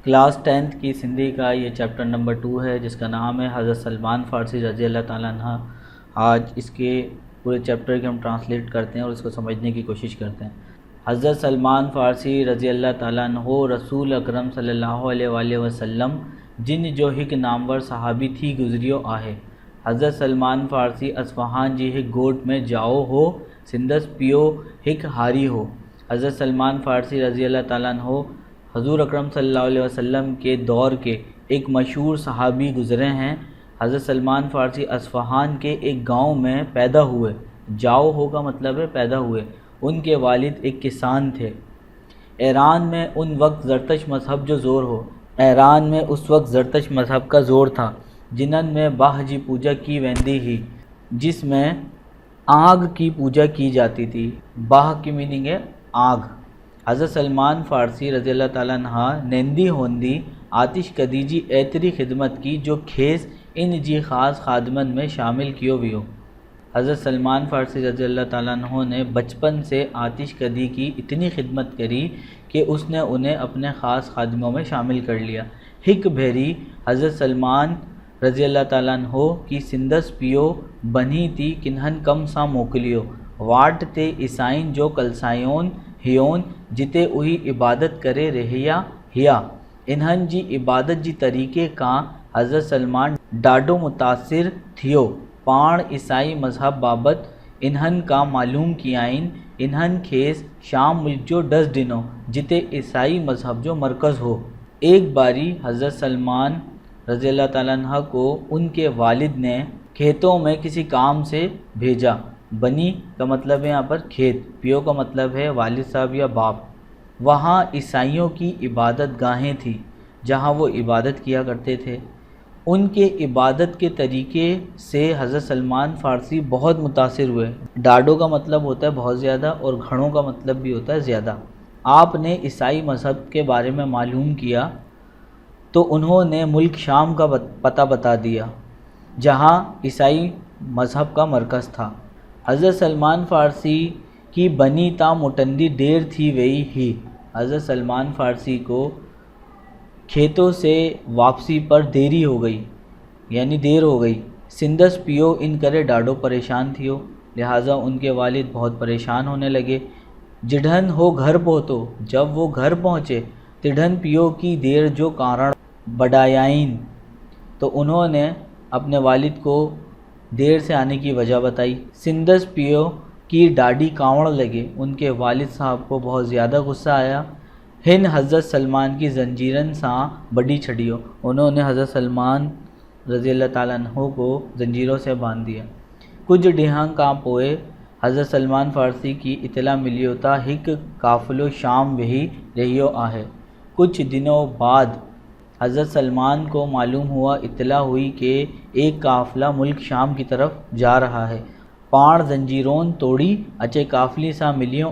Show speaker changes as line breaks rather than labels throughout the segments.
Class 10th کی سندھی کا یہ چیپٹر نمبر 2 ہے جس کا نام ہے حضرت سلمان فارسی رضی اللہ تعالیٰ عنہ۔ آج اس کے پورے چیپٹر کے ہم ٹرانسلیٹ کرتے ہیں اور اس کو سمجھنے کی کوشش کرتے ہیں۔ حضرت سلمان فارسی رضی اللہ تعالیٰ عنہ رسول اکرم صلی اللہ علیہ وآلہ وسلم جن جو ہک نامور صحابی تھی گزریو آہے۔ حضرت سلمان فارسی اصفہان جی ہک گوٹ میں جاؤ ہو سندس پیو ہک ہاری ہو۔ حضرت سلمان فارسی رضی اللہ تعالیٰ عنہ حضور اکرم صلی اللہ علیہ وسلم کے دور کے ایک مشہور صحابی گزرے ہیں۔ حضرت سلمان فارسی اصفہان کے ایک گاؤں میں پیدا ہوئے۔ جاؤ ہو کا مطلب ہے پیدا ہوئے۔ ان کے والد ایک کسان تھے۔ ایران میں ان وقت زرتش مذہب جو زور ہو، ایران میں اس وقت زرتش مذہب کا زور تھا، جنن میں باہ جی پوجا کی ویندی ہی، جس میں آگ کی پوجا کی جاتی تھی۔ باہ کی میننگ ہے آگ۔ حضرت سلمان فارسی رضی اللہ تعالیٰ عنہ نیندی ہوندی آتش کدی جی ایتری خدمت کی جو کھیس ان جی خاص خادمن میں شامل کیو ویو۔ حضرت سلمان فارسی رضی اللہ تعالیٰ عنہ نے بچپن سے آتش کدی کی اتنی خدمت کری کہ اس نے انہیں اپنے خاص خادموں میں شامل کر لیا۔ ہک بھیری حضرت سلمان رضی اللہ تعالیٰ عنہ کی سندس پیو بنی تی کنہن کم سا موکلیو، واٹ تے عیسائین جو کلسائیون ہیون جتے اہی عبادت کرے رہیا ہیا۔ انہن جی عبادت جی طریقے کا حضرت سلمان ڈاڈو متاثر تھیو۔ پاڻ عیسائی مذہب بابت انہن کا معلوم کیائن۔ انہن کھیس شام ملک جو ڈس ڈنو جتے عیسائی مذہب جو مرکز ہو۔ ایک باری حضرت سلمان رضی اللہ تعالیٰ عنہ کو ان کے والد نے کھیتوں میں کسی کام سے بھیجا۔ بنی کا مطلب ہے یہاں پر کھیت، پیو کا مطلب ہے والد صاحب یا باپ۔ وہاں عیسائیوں کی عبادت گاہیں تھیں جہاں وہ عبادت کیا کرتے تھے۔ ان کے عبادت کے طریقے سے حضرت سلمان فارسی بہت متاثر ہوئے۔ ڈاڈو کا مطلب ہوتا ہے بہت زیادہ اور گھڑوں کا مطلب بھی ہوتا ہے زیادہ۔ آپ نے عیسائی مذہب کے بارے میں معلوم کیا تو انہوں نے ملک شام کا پتہ بتا دیا جہاں عیسائی مذہب کا مرکز تھا۔ حضرت سلمان فارسی کی بنی تا مٹندی دیر تھی وئی ہی۔ حضرت سلمان فارسی کو کھیتوں سے واپسی پر دیری ہو گئی، یعنی دیر ہو گئی۔ سندس پیو ان کرے ڈاڈو پریشان تھیو، لہٰذا ان کے والد بہت پریشان ہونے لگے۔ جڈھن ہو گھر پہنچو، جب وہ گھر پہنچے تڈھن پیو کی دیر جو کارن بڑایائن، تو انہوں نے اپنے والد کو دیر سے آنے کی وجہ بتائی۔ سندس پیو کی ڈاڈی کانوڑ لگے، ان کے والد صاحب کو بہت زیادہ غصہ آیا۔ ہن حضرت سلمان کی زنجیرن ساں بڑی چھڑیو، انہوں نے حضرت سلمان رضی اللہ تعالیٰ عنہ کو زنجیروں سے باندھ دیا۔ کچھ ڈیہاں کا پوئے حضرت سلمان فارسی کی اطلاع ملی ہوتا ہک قافلو شام وہی رہیو آہے۔ کچھ دنوں بعد حضرت سلمان کو معلوم ہوا، اطلاع ہوئی کہ ایک قافلہ ملک شام کی طرف جا رہا ہے۔ پاڻ زنجیرون توڑی اچے قافلے سا ملیوں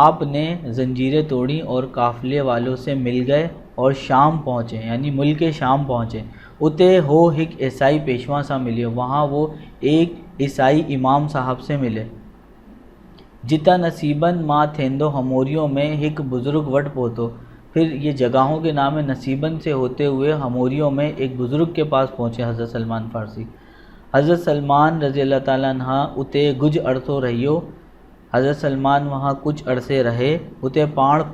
آپ نے زنجیریں توڑی اور قافلے والوں سے مل گئے اور شام پہنچے، یعنی ملک شام پہنچے۔ اتے ہو ہک عیسائی پیشوا سا ملیو، وہاں وہ ایک عیسائی امام صاحب سے ملے۔ جتا نصیبن ماں تھیندو ہموریوں میں ہک بزرگ وٹ پہنچو۔ پھر یہ جگہوں کے نام ہے، نصیبن سے ہوتے ہوئے ہموریوں میں ایک بزرگ کے پاس پہنچے حضرت سلمان فارسی۔ حضرت سلمان رضی اللہ تعالیٰ عنہ اتے گج عرصو رہیو۔ حضرت سلمان وہاں کچھ عرصے رہے۔ اتے پاڻ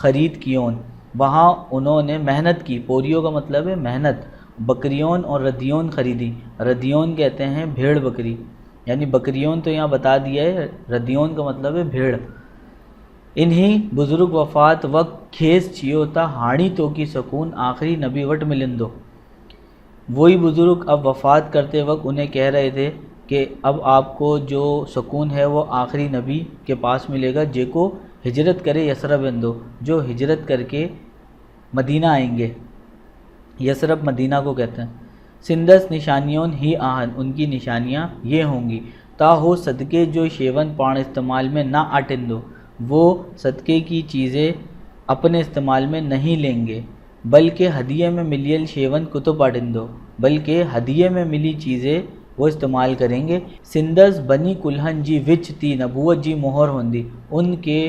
خرید کیون، وہاں انہوں نے محنت کی۔ پوریو کا مطلب ہے محنت۔ بکریون اور ردیون خریدی۔ ردیون کہتے ہیں بھیڑ بکری، یعنی بکریون تو یہاں بتا دیا ہے، ردیون کا مطلب ہے بھیڑ۔ انہی بزرگ وفات وقت کھیس چیو تا ہاڑی تو کی سکون آخری نبی وٹ ملندو۔ وہی بزرگ اب وفات کرتے وقت انہیں کہہ رہے تھے کہ اب آپ کو جو سکون ہے وہ آخری نبی کے پاس ملے گا، جے کو ہجرت کرے یثرب اندو، جو ہجرت کر کے مدینہ آئیں گے۔ یثرب مدینہ کو کہتے ہیں۔ سندس نشانیون ہی آہن، ان کی نشانیاں یہ ہوں گی۔ تا ہو صدقے جو شیون پاڻ استعمال میں نہ آٹندو، وہ صدقے کی چیزیں اپنے استعمال میں نہیں لیں گے، بلکہ ہدیے میں ملیل شیون کتب آٹندو، بلکہ ہدیے میں ملی چیزیں وہ استعمال کریں گے۔ سندس بنی کلہن جی وچ تی نبوت جی مہر ہوندی، ان کے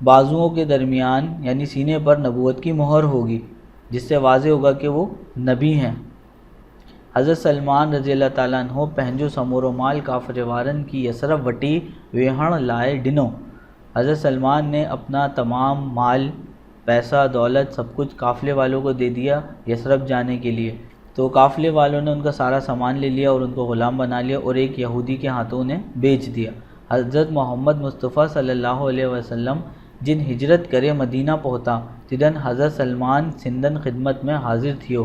بازوؤں کے درمیان یعنی سینے پر نبوت کی مہر ہوگی، جس سے واضح ہوگا کہ وہ نبی ہیں۔ حضرت سلمان رضی اللہ تعالیٰ عنہ پہنجو سمور و مال کافر وارن کی یسرف وٹی ویہن لائے ڈنو۔ حضرت سلمان نے اپنا تمام مال، پیسہ، دولت، سب کچھ قافلے والوں کو دے دیا یسرف جانے کے لیے۔ تو قافلے والوں نے ان کا سارا سامان لے لیا اور ان کو غلام بنا لیا اور ایک یہودی کے ہاتھوں انہیں بیچ دیا۔ حضرت محمد مصطفیٰ صلی اللہ علیہ وسلم جن ہجرت کرے مدینہ پہنچا تدن حضرت سلمان سندن خدمت میں حاضر تھیو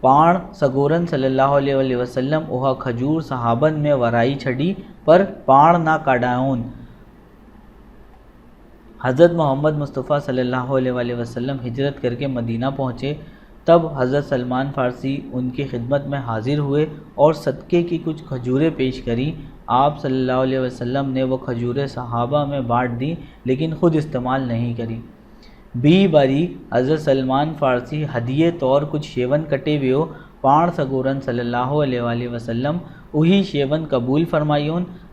پاڻ سگورن صلی اللہ علیہ وسلم اها کھجور صحابن میں ورائی چھڑی پر پاڻ نہ کاڈائون۔ حضرت محمد مصطفیٰ صلی اللہ علیہ وسلم ہجرت کر کے مدینہ پہنچے، تب حضرت سلمان فارسی ان کی خدمت میں حاضر ہوئے اور صدقے کی کچھ کھجوریں پیش کری۔ آپ صلی اللہ علیہ وسلم نے وہ کھجوریں صحابہ میں بانٹ دیں لیکن خود استعمال نہیں کری۔ بی باری حضرت سلمان فارسی ہدیے طور کچھ شیون کٹے ویو، پاڻ سگورن صلی اللہ علیہ وسلم اہی شیون قبول فرمائیون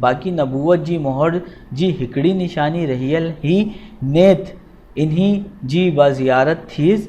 باقی نبوت جی مہر جی ہکڑی نشانی رہیل ہی نیت انہی جی بازیارت تھیس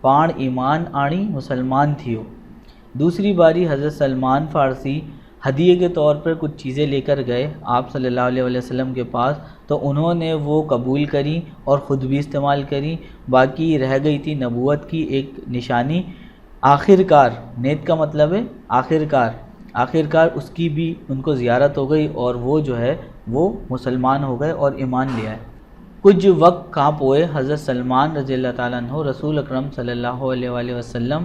پاڻ ایمان آنی مسلمان تھیو۔ دوسری باری حضرت سلمان فارسی ہدیے کے طور پر کچھ چیزیں لے کر گئے آپ صلی اللہ علیہ وسلم کے پاس، تو انہوں نے وہ قبول کری اور خود بھی استعمال کری۔ باقی رہ گئی تھی نبوت کی ایک نشانی، آخر کار، نیت کا مطلب ہے آخر کار اس کی بھی ان کو زیارت ہو گئی اور وہ جو ہے وہ مسلمان ہو گئے اور ایمان لے آئے۔ کچھ وقت کہاں پوئے حضرت سلمان رضی اللہ تعالیٰ عنہ رسول اکرم صلی اللہ علیہ وسلم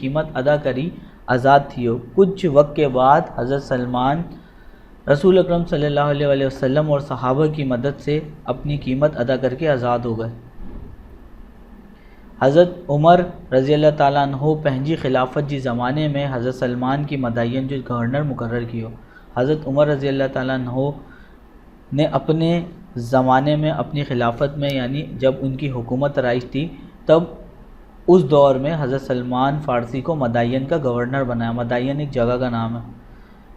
قیمت ادا کری آزاد تھیو۔ کچھ وقت کے بعد حضرت سلمان رسول اکرم صلی اللہ علیہ وسلم اور صحابہ کی مدد سے اپنی قیمت ادا کر کے آزاد ہو گئے۔ حضرت عمر رضی اللہ تعالیٰ عنہ پہنجی خلافت جی زمانے میں حضرت سلمان کی مدعین جو گورنر مقرر کیو۔ حضرت عمر رضی اللہ تعالیٰ عنہ نے اپنے زمانے میں اپنی خلافت میں یعنی جب ان کی حکومت رائج تھی تب اس دور میں حضرت سلمان فارسی کو مدعین کا گورنر بنایا۔ مدعین ایک جگہ کا نام ہے۔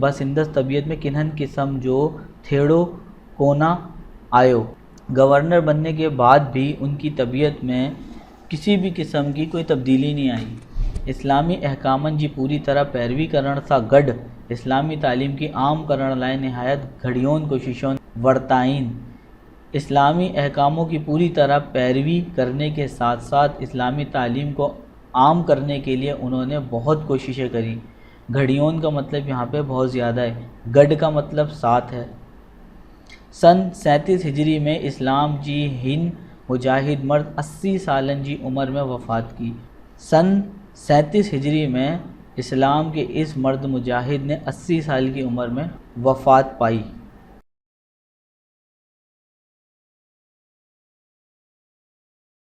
بس اندس طبیعت میں کنہن قسم جو تھیڑو کونا آیو۔ گورنر بننے کے بعد بھی ان کی طبیعت میں کسی بھی قسم کی کوئی تبدیلی نہیں آئی۔ اسلامی احکامن جی پوری طرح پیروی کرن سا گڈ اسلامی تعلیم کی عام کرن لائے نہایت گھڑیون کوششوں ورتائیں۔ اسلامی احکاموں کی پوری طرح پیروی کرنے کے ساتھ ساتھ اسلامی تعلیم کو عام کرنے کے لیے انہوں نے بہت کوششیں کری۔ گھڑیون کا مطلب یہاں پہ بہت زیادہ ہے، گڈ کا مطلب ساتھ ہے۔ سن 37 ہجری میں اسلام جی ہند مجاہد مرد 80 سالن جی عمر میں وفات کی۔ سن 37 ہجری میں اسلام کے اس مرد مجاہد نے 80 سال کی عمر میں وفات پائی۔